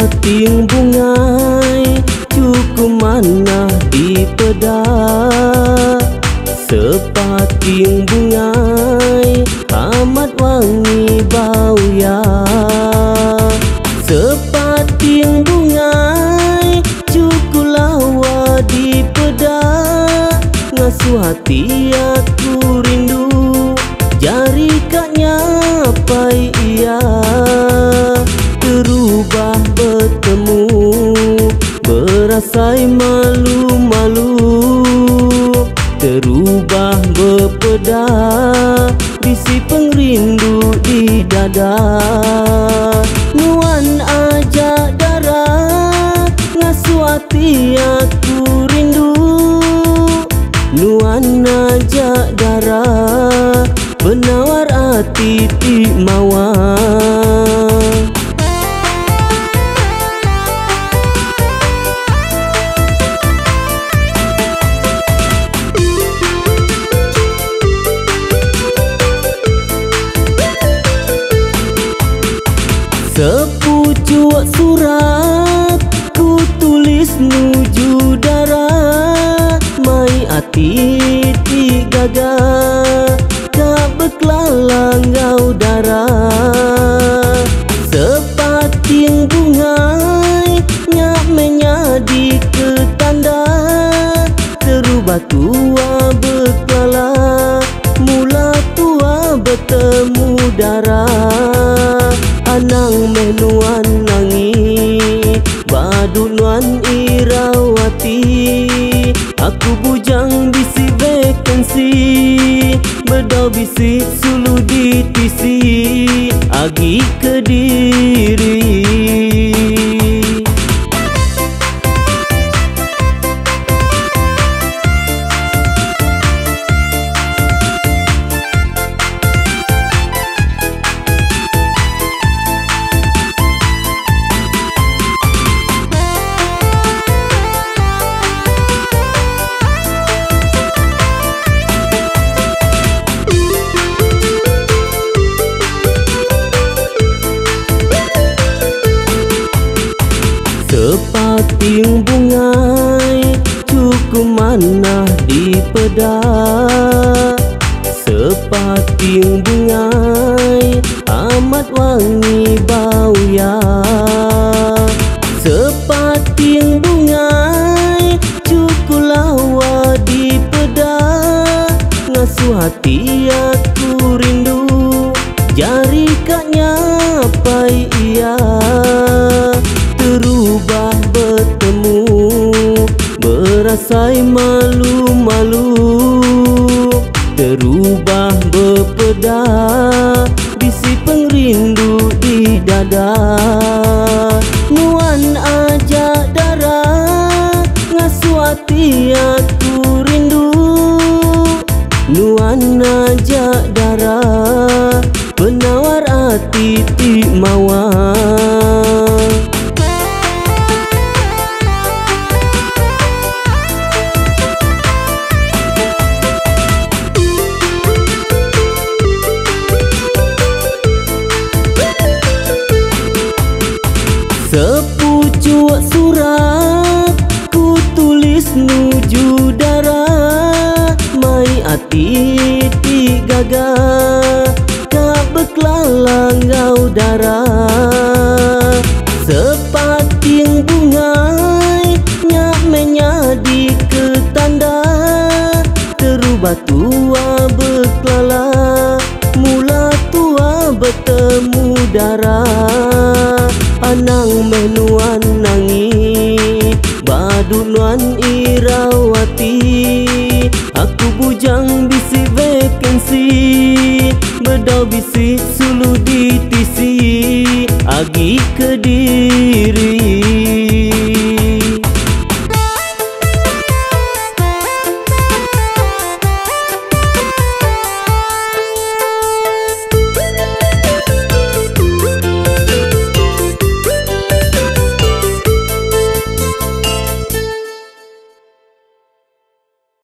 Sepating bungai cukup mana di pedak. Sepating bungai amat wangi bau ya. Sepating bungai cukup lawa di pedak. Ngasuh hati aku rindu jari kaknya pai ia. Terubah bertemu berasai malu-malu. Terubah berpeda bisi pengrindu di dada. Nuan ajak darah ngasuh hati aku rindu. Nuan ajak darah penawar hati ti mawar. Sepucuk surat ku tulis nuju darah. Mai hati ti gagah kak beklalang ngau darah. Sepating bungai nyak menyadi ketanda. Terubah tua beklala mula tua bertemu darah. Anang menuan nangi badut nuan irawati. Aku bujang bisi vakansi bedau bisi sulu di tisi agi Kediri. Sepating bungai cukup mana di pedak. Sepating bungai amat wangi bau ya. Sepating bungai cukup lawa di pedak. Ngasuh hati aku rindu jari kaknya pai ia. Terubah bertemu berasai malu-malu. Terubah berpeda bisi pengrindu di dada. Nuan ajak darah ngasuh hati aku rindu. Nuan ajak darah penawar hati ti mawar. Sepucuk surat ku tulis nuju darah. Mai hati ti gagah kak beklalang ngau darah. Sepating bungai nyak menyadi ketanda. Terubah tua beklala mula tua bertemu darah. Anang menuan nangi badut nuan irawati. Aku bujang bisi vakansi bedau bisi sulu di tisi agi Kediri.